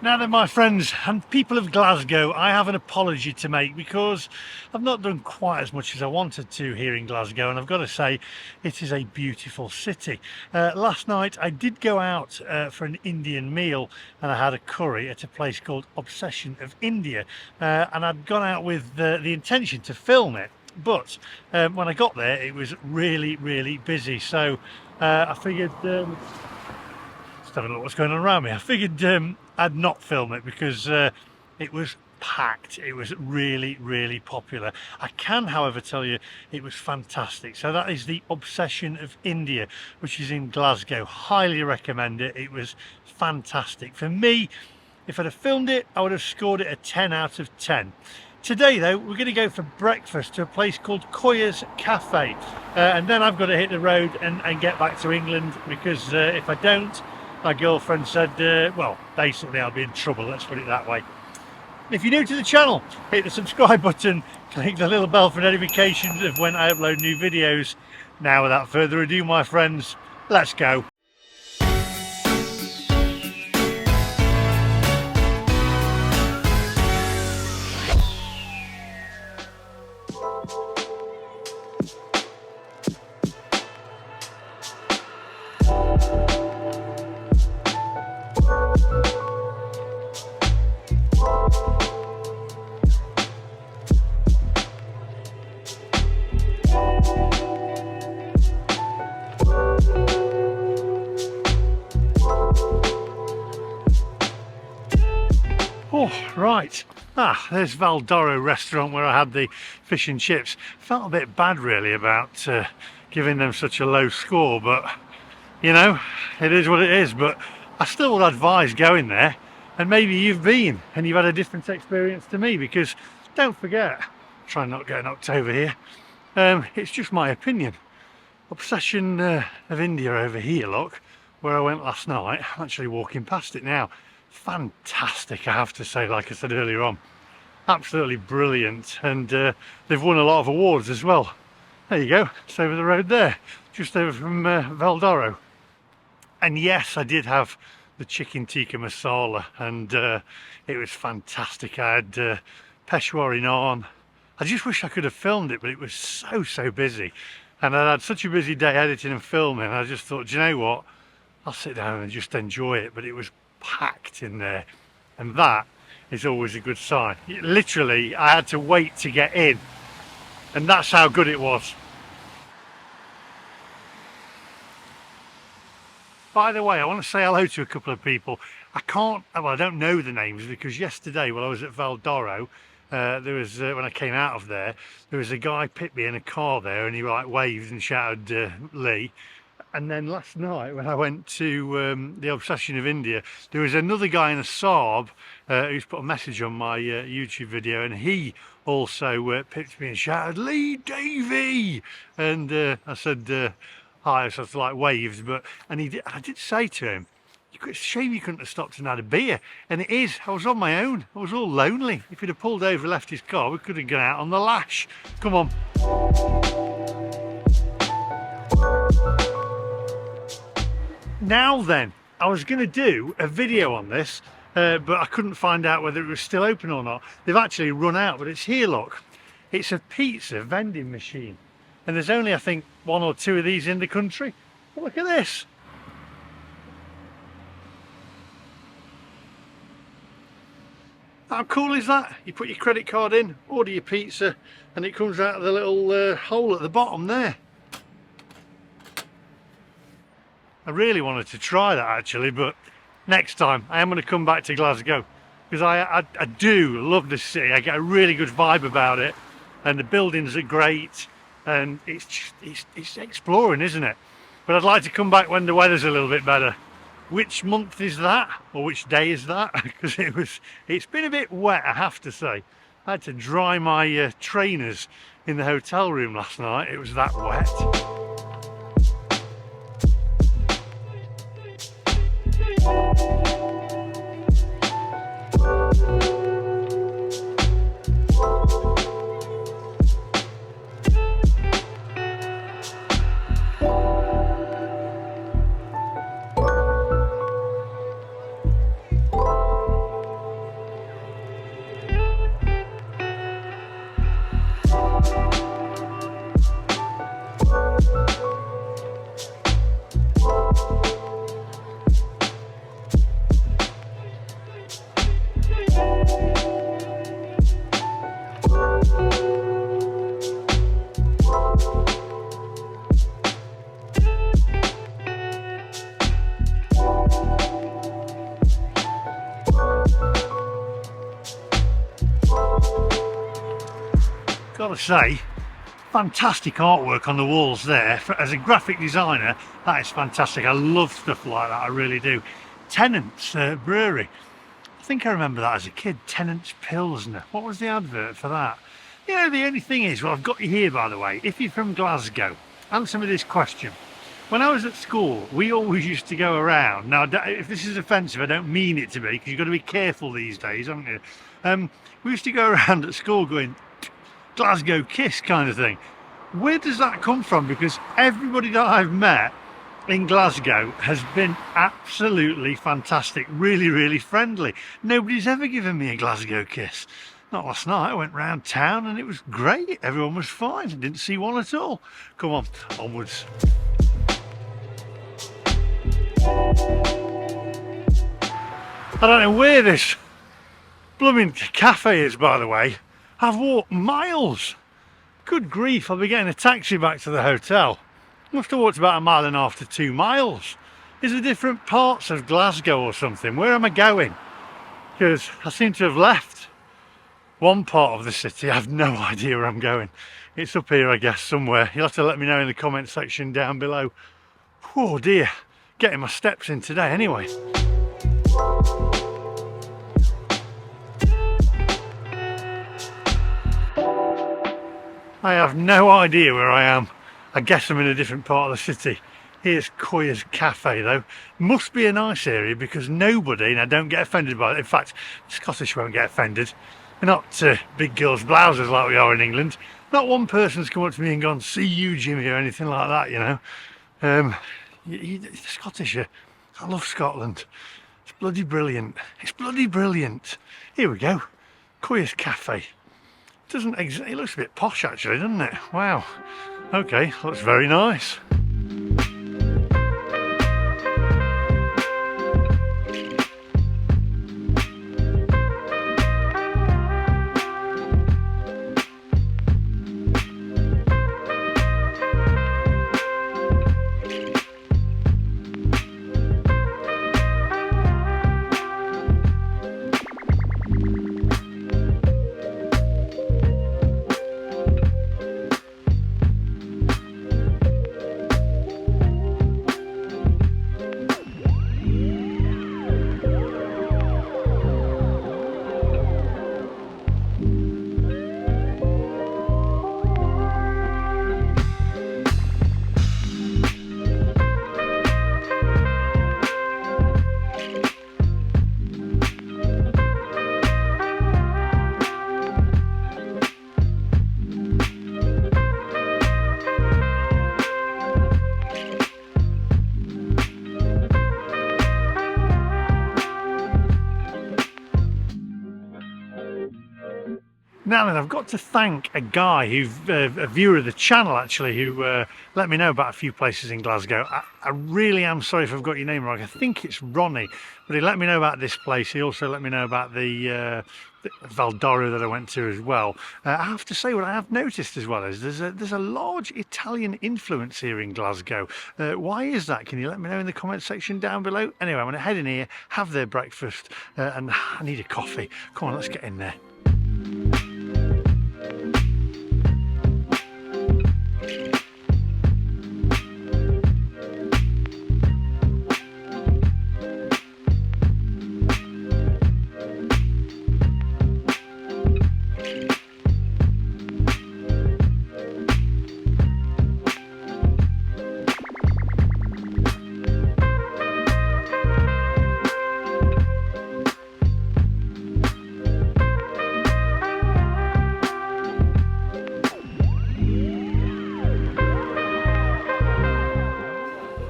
Now then, my friends and people of Glasgow, I have an apology to make because I've not done quite as much as I wanted to here in Glasgow, and I've got to say it is a beautiful city. Last night I did go out for an Indian meal, and I had a curry at a place called Obsession of India, and I'd gone out with the intention to film it, but when I got there it was really busy, so I figured just having a look what's going on around me. I figured I'd not film it because it was packed. It was really popular. I can, however, tell you it was fantastic. So that is the Obsession of India, which is in Glasgow. Highly recommend it. It was fantastic. For me, if I'd have filmed it, I would have scored it a 10 out of 10. Today though, we're going to go for breakfast to a place called Coia's Cafe, and then I've got to hit the road and get back to England, because if I don't, my girlfriend said, well, basically I'll be in trouble, let's put it that way. If you're new to the channel, hit the subscribe button, click the little bell for notifications of when I upload new videos. Now, without further ado, my friends, let's go. Oh, right. There's Valdoro restaurant where I had the fish and chips. Felt a bit bad really about giving them such a low score, but you know, it is what it is. But I still would advise going there, and maybe you've been and you've had a different experience to me, because don't forget, try not to get knocked over here, it's just my opinion. Obsession of India over here, look, where I went last night. I'm actually walking past it now. Fantastic, I have to say, like I said earlier on. Absolutely brilliant, and they've won a lot of awards as well. There you go, it's over the road there, just over from Valdoro. And yes, I did have the chicken tikka masala, and it was fantastic. I had Peshwari naan. I just wish I could have filmed it, but it was so busy, and I had such a busy day editing and filming. I just thought, do you know what, I'll sit down and just enjoy it. But it was packed in there, and that is always a good sign. Literally, I had to wait to get in, and that's how good it was. By the way, I want to say hello to a couple of people. I don't know the names, because yesterday while I was at Valdoro, there was when I came out of there was a guy picked me in a car there, and he like waved and shouted Lee. And then last night when I went to the Obsession of India, there was another guy in a Saab who's put a message on my YouTube video, and he also picked me and shouted, "Lee Davey!" And I said hi, so I like waved, and I did say to him, it's a shame you couldn't have stopped and had a beer. And it is, I was on my own, I was all lonely. If he'd have pulled over and left his car, we could have gone out on the lash. Come on. Now then, I was going to do a video on this, but I couldn't find out whether it was still open or not. They've actually run out, but it's here, look. It's a pizza vending machine, and there's only, I think, 1 or 2 of these in the country. But look at this. How cool is that? You put your credit card in, order your pizza, and it comes out of the little hole at the bottom there. I really wanted to try that actually, but next time I am going to come back to Glasgow, because I do love this city. I get a really good vibe about it, and the buildings are great, and it's exploring, isn't it? But I'd like to come back when the weather's a little bit better. Which month is that, or which day is that? Because it's been a bit wet, I have to say. I had to dry my trainers in the hotel room last night. It was that wet. Gotta say, fantastic artwork on the walls there. As a graphic designer, that is fantastic. I love stuff like that, I really do. Tennant's Brewery. I think I remember that as a kid. Tennant's Pilsner. What was the advert for that? You know, the only thing is, well, I've got you here, by the way. If you're from Glasgow, answer me this question. When I was at school, we always used to go around. Now, if this is offensive, I don't mean it to be, because you've got to be careful these days, haven't you? We used to go around at school going, Glasgow Kiss kind of thing. Where does that come from? Because everybody that I've met in Glasgow has been absolutely fantastic, really, really friendly. Nobody's ever given me a Glasgow Kiss. Not last night. I went round town and it was great. Everyone was fine. I didn't see one at all. Come on, onwards. I don't know where this blooming cafe is, by the way. I've walked miles. Good grief, I'll be getting a taxi back to the hotel. Must have walked about 1.5 miles to 2 miles. Is there different parts of Glasgow or something? Where am I going? Because I seem to have left one part of the city. I have no idea where I'm going. It's up here, I guess, somewhere. You'll have to let me know in the comment section down below. Oh dear, getting my steps in today anyway. I have no idea where I am. I guess I'm in a different part of the city. Here's Coia's Cafe though. Must be a nice area because nobody, now don't get offended by it. In fact, Scottish won't get offended. We're not big girls' blouses like we are in England. Not one person's come up to me and gone, see you Jimmy, or anything like that, you know. The Scottish, I love Scotland. It's bloody brilliant. It's bloody brilliant. Here we go. Coia's Cafe. It looks a bit posh actually, doesn't it? Wow. Okay, looks very nice. Now then, I've got to thank a guy a viewer of the channel actually, who let me know about a few places in Glasgow. I really am sorry if I've got your name wrong. I think it's Ronnie, but he let me know about this place. He also let me know about the Valdoro that I went to as well. I have to say, what I have noticed as well is there's a large Italian influence here in Glasgow. Why is that? Can you let me know in the comment section down below? Anyway, I'm going to head in here, have their breakfast, and I need a coffee. Come on, let's get in there.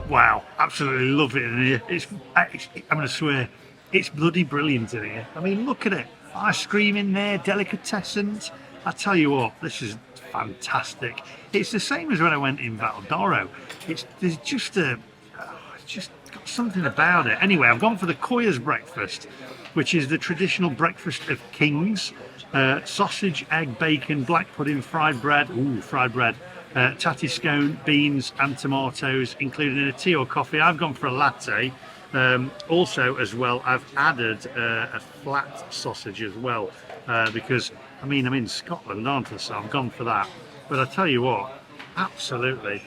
Wow, absolutely love it in here. I'm going to swear, it's bloody brilliant in here. I mean, look at it. Ice cream in there, delicatessens. I tell you what, this is fantastic. It's the same as when I went in Valdoro. There's just got something about it. Anyway, I've gone for the Coia's breakfast, which is the traditional breakfast of kings. Sausage, egg, bacon, black pudding, fried bread. Ooh, fried bread. Tatty scone, beans and tomatoes included in a tea or coffee. I've gone for a latte. Also, as well, I've added a flat sausage as well, because I mean I'm in Scotland, aren't I? So I've gone for that. But I tell you what, absolutely,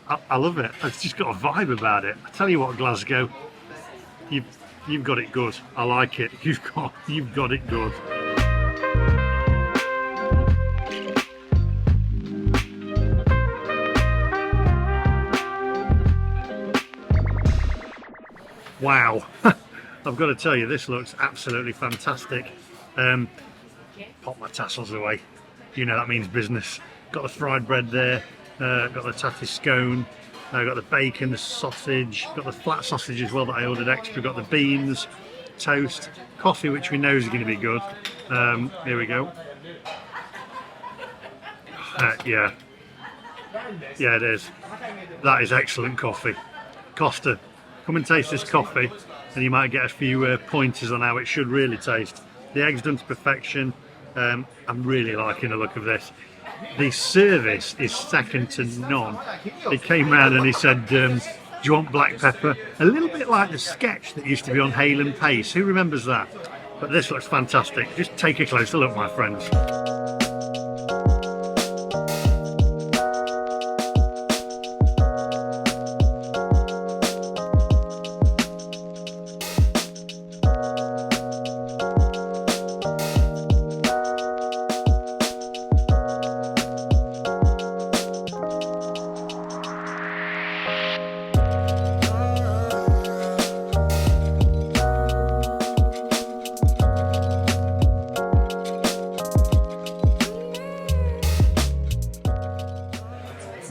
I love it. It's just got a vibe about it. I tell you what, Glasgow, you've got it good. I like it. You've got it good. Wow, I've got to tell you, this looks absolutely fantastic. Pop my tassels away. You know that means business. Got the fried bread there, got the tatty scone, got the bacon, the sausage, got the flat sausage as well that I ordered extra, got the beans, toast, coffee which we know is going to be good. Here we go. Yeah it is. That is excellent coffee. Costa, come and taste this coffee and you might get a few pointers on how it should really taste. The egg's done to perfection. I'm really liking the look of this. The service is second to none. He came round and he said, do you want black pepper? A little bit like the sketch that used to be on Hale and Pace. Who remembers that? But this looks fantastic. Just take a closer look, my friends.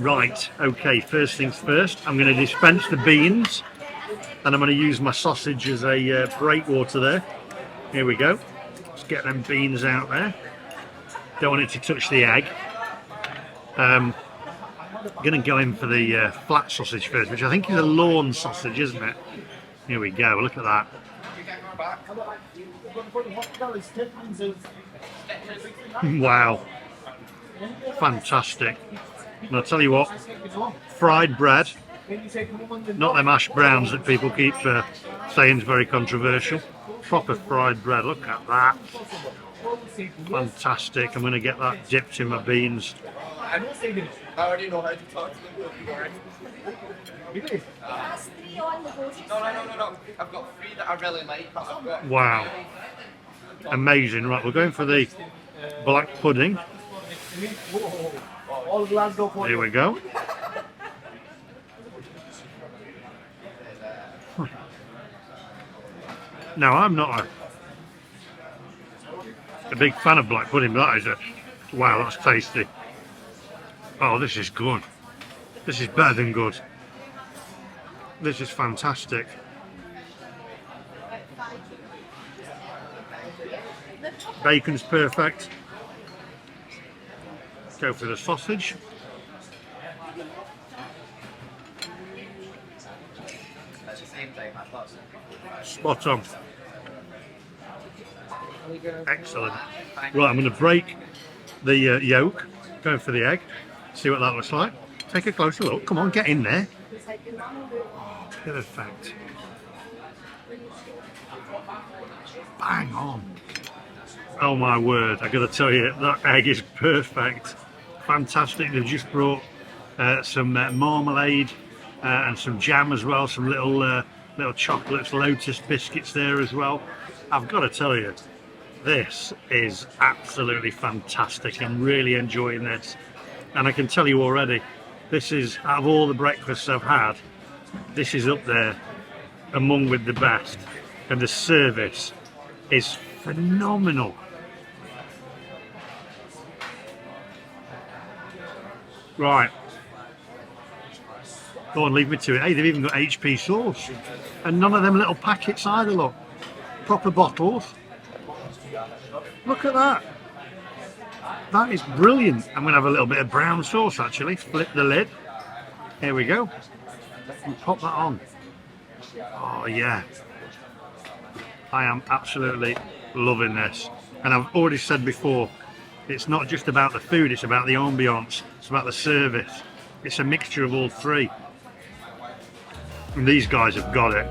Right, okay, first things first, I'm going to dispense the beans and I'm going to use my sausage as a breakwater there. Here we go. Let's get them beans out there. Don't want it to touch the egg. I'm going to go in for the flat sausage first, which I think is a lawn sausage, isn't it? Here we go, look at that. Wow, fantastic. And I'll tell you what, fried bread, not them hash browns that people keep saying is very controversial. Proper fried bread, look at that. Fantastic. I'm going to get that dipped in my beans. I already know how to talk to them. No. I've got 3 that I really like. Wow. Amazing. Right, we're going for the black pudding. All Glasgow Coia. Here we go. Now, I'm not a big fan of black pudding, but that is wow, that's tasty. Oh, this is good. This is better than good. This is fantastic. Bacon's perfect. Go for the sausage. Spot on. Excellent. Right, I'm going to break the yolk, going for the egg, see what that looks like. Take a closer look. Come on, get in there. Oh, perfect. Bang on. Oh my word, I got to tell you, that egg is perfect. Fantastic. They've just brought some marmalade and some jam as well, some little chocolates, Lotus biscuits there as well. I've got to tell you, this is absolutely fantastic. I'm really enjoying this. And I can tell you already, this is, out of all the breakfasts I've had, this is up there among with the best. And the service is phenomenal. Right. Go on, leave me to it. Hey, they've even got HP sauce. And none of them little packets either, look. Proper bottles. Look at that. That is brilliant. I'm going to have a little bit of brown sauce, actually. Flip the lid. Here we go. And pop that on. Oh, yeah. I am absolutely loving this. And I've already said before, it's not just about the food, it's about the ambience, it's about the service. It's a mixture of all three. And these guys have got it.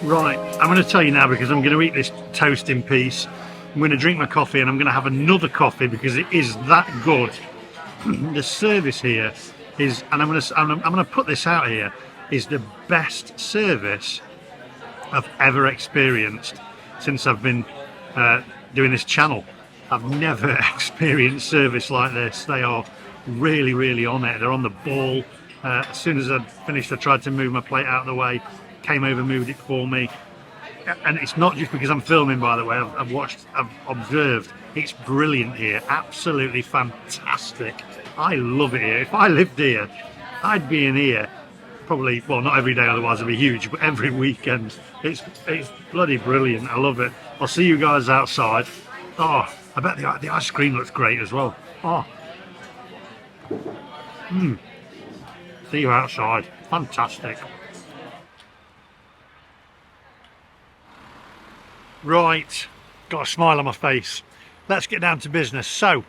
Right, I'm going to tell you now because I'm going to eat this toast in peace. I'm going to drink my coffee and I'm going to have another coffee because it is that good. The service here is, and I'm going to put this out here, is the best service I've ever experienced since I've been doing this channel. I've never experienced service like this. They are really, really on it. They're on the ball. As soon as I'd finished, I tried to move my plate out of the way. Came over, moved it for me. And it's not just because I'm filming, by the way. I've observed. It's brilliant here. Absolutely fantastic. I love it here. If I lived here, I'd be in here probably, well, not every day, otherwise it'd be huge, but every weekend. It's bloody brilliant. I love it. I'll see you guys outside. Oh, I bet the ice cream looks great as well. Oh. See you outside. Fantastic. Right, got a smile on my face. Let's get down to business. So,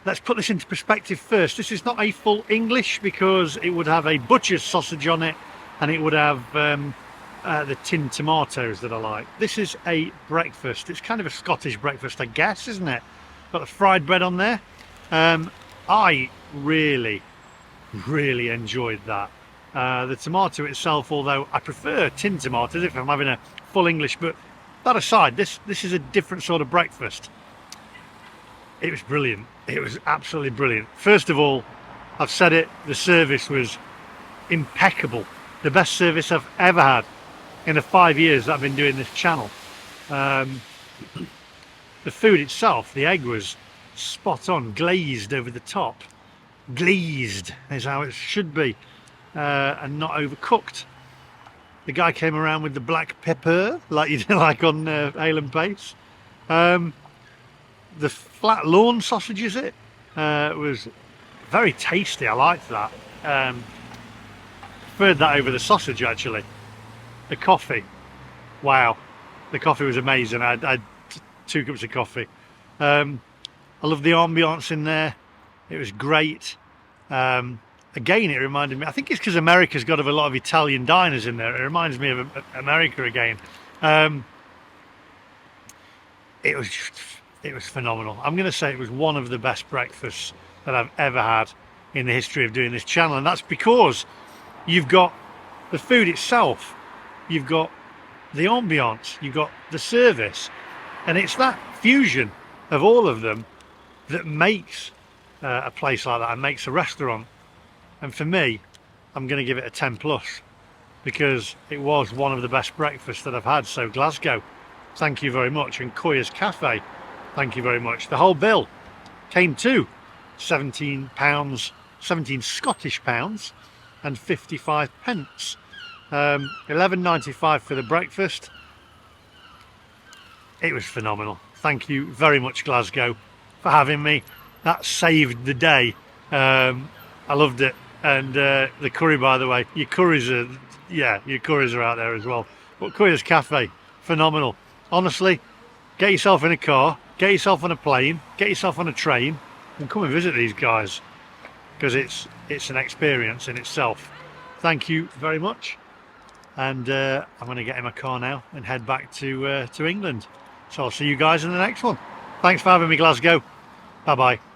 let's put this into perspective first. This is not a full English because it would have a butcher's sausage on it and it would have the tinned tomatoes that I like. This is a breakfast. It's kind of a Scottish breakfast, I guess, isn't it? Got the fried bread on there. I really enjoyed that. The tomato itself, although I prefer tinned tomatoes if I'm having a full English, but that aside, this is a different sort of breakfast. It was brilliant. It was absolutely brilliant. First of all, I've said it, the service was impeccable. The best service I've ever had in the 5 years that I've been doing this channel. The food itself, the egg was spot on, glazed over the top. Glazed is how it should be, and not overcooked. The guy came around with the black pepper, like you do, like on Ale and Pace. The flat lawn sausage, is it? Was very tasty. I liked that. Preferred that over the sausage, actually. The coffee, wow, the coffee was amazing. I had 2 cups of coffee. I love the ambience in there. It was great. Again, it reminded me, I think it's because America's got a lot of Italian diners in there. It reminds me of America again. It was phenomenal. I'm going to say it was one of the best breakfasts that I've ever had in the history of doing this channel, and that's because you've got the food itself, you've got the ambience, you've got the service, and it's that fusion of all of them that makes a place like that and makes a restaurant. And for me, I'm going to give it a 10 plus because it was one of the best breakfasts that I've had. So Glasgow, thank you very much, and Coia's Cafe, thank you very much. The whole bill came to £17, 17 Scottish pounds and 55 pence. 11.95 for the breakfast. It was phenomenal. Thank you very much, Glasgow, for having me. That saved the day. I loved it. And the curry, by the way, your curries are, yeah, your curries are out there as well. But Coia's Cafe, phenomenal. Honestly, get yourself in a car, get yourself on a plane, get yourself on a train, and come and visit these guys, because it's an experience in itself. Thank you very much. And I'm going to get in my car now and head back to England. So I'll see you guys in the next one. Thanks for having me, Glasgow. Bye bye.